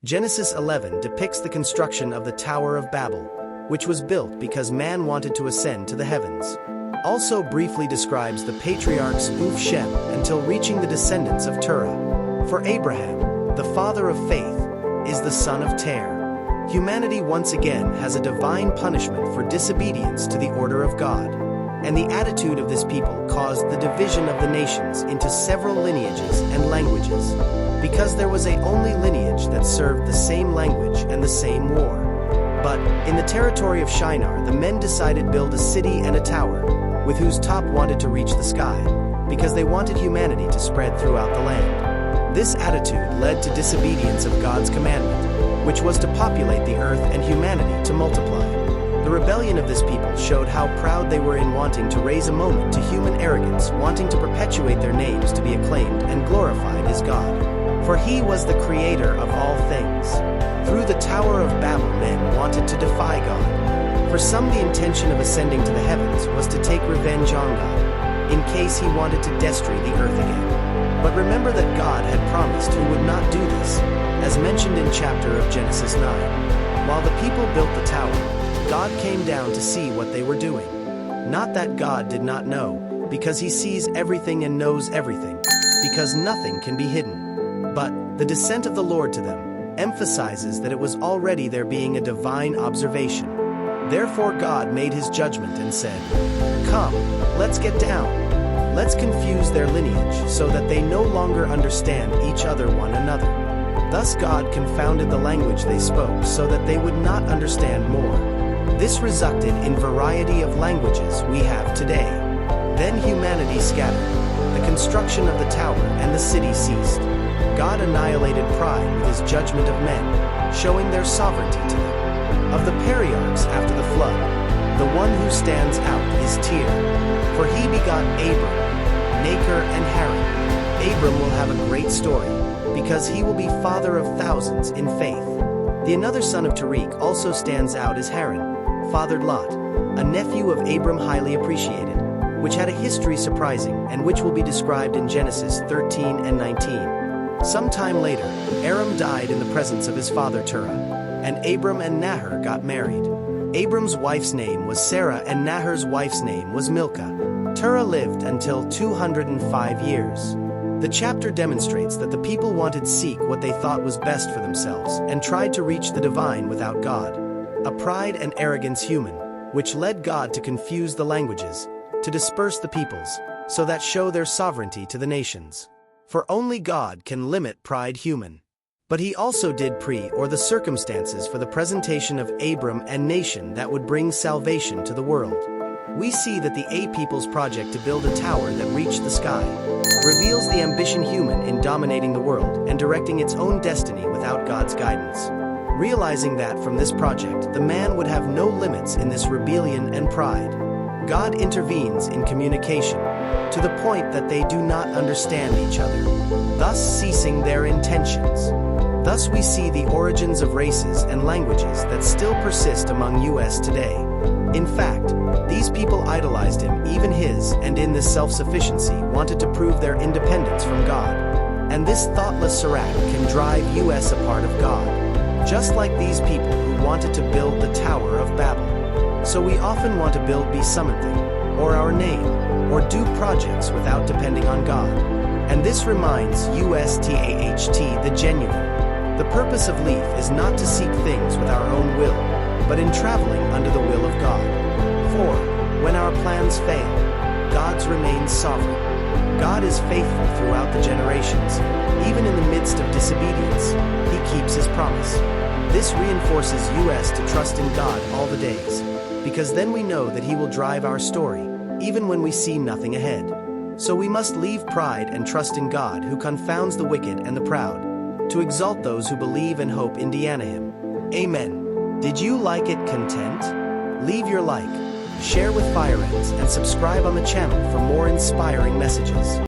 Genesis 11 depicts the construction of the Tower of Babel, which was built because man wanted to ascend to the heavens. Also briefly describes the patriarchs Shem until reaching the descendants of Terah. For Abraham, the father of faith, is the son of Terah. Humanity once again has a divine punishment for disobedience to the order of God. And the attitude of this people caused the division of the nations into several lineages and languages, because there was a only lineage that served the same language and the same war. But, in the territory of Shinar, the men decided to build a city and a tower, with whose top wanted to reach the sky, because they wanted humanity to spread throughout the land. This attitude led to disobedience of God's commandment, which was to populate the earth and humanity to multiply. The rebellion of this people showed how proud they were in wanting to raise a moment to human arrogance, wanting to perpetuate their names to be acclaimed and glorified as God. For he was the creator of all things. Through the Tower of Babel, men wanted to defy God. For some, the intention of ascending to the heavens was to take revenge on God, in case he wanted to destroy the earth again. But remember that God had promised he would not do this, as mentioned in chapter of Genesis 9. While the people built the tower, God came down to see what they were doing. Not that God did not know, because he sees everything and knows everything, because nothing can be hidden. But the descent of the Lord to them emphasizes that it was already there being a divine observation. Therefore God made his judgment and said, "Come, let's get down. Let's confuse their lineage so that they no longer understand each other one another." Thus God confounded the language they spoke so that they would not understand more. This resulted in variety of languages we have today. Then humanity scattered. The construction of the tower and the city ceased. God annihilated pride with his judgment of men, showing their sovereignty to them. Of the patriarchs after the flood, the one who stands out is Terah, for he begot Abram, Nachor, and Haran. Abram will have a great story, because he will be father of thousands in faith. The another son of Terah also stands out as Haran, fathered Lot, a nephew of Abram highly appreciated, which had a history surprising and which will be described in Genesis 13 and 19. Sometime later, Aram died in the presence of his father Terah, and Abram and Nahor got married. Abram's wife's name was Sarah and Nahor's wife's name was Milcah. Terah lived until 205 years. The chapter demonstrates that the people wanted to seek what they thought was best for themselves and tried to reach the divine without God. A pride and arrogance human, which led God to confuse the languages, to disperse the peoples, so that show their sovereignty to the nations. For only God can limit pride human. But he also did the circumstances for the presentation of Abram and nation that would bring salvation to the world. We see that the A people's project to build a tower that reached the sky reveals the ambition human in dominating the world and directing its own destiny without God's guidance. Realizing that from this project the man would have no limits in this rebellion and pride, God intervenes in communication, to the point that they do not understand each other, thus ceasing their intentions. Thus we see the origins of races and languages that still persist among us today. In fact, these people idolized him, even his, and in this self-sufficiency wanted to prove their independence from God. And this thoughtless Sirach can drive us apart of God, just like these people who wanted to build the Tower of Babel. So we often want to build be something, or our name, or do projects without depending on God. And this reminds us the genuine. The purpose of leaf is not to seek things with our own will, but in traveling under the will of God. For, when our plans fail, God's remains sovereign. God is faithful throughout the generations. Even in the midst of disobedience, he keeps his promise. This reinforces us to trust in God all the days, because then we know that he will drive our story, even when we see nothing ahead. So we must leave pride and trust in God, who confounds the wicked and the proud, to exalt those who believe and hope in him. Amen. Did you like it? Content? Leave your like, share with friends, and subscribe on the channel for more inspiring messages.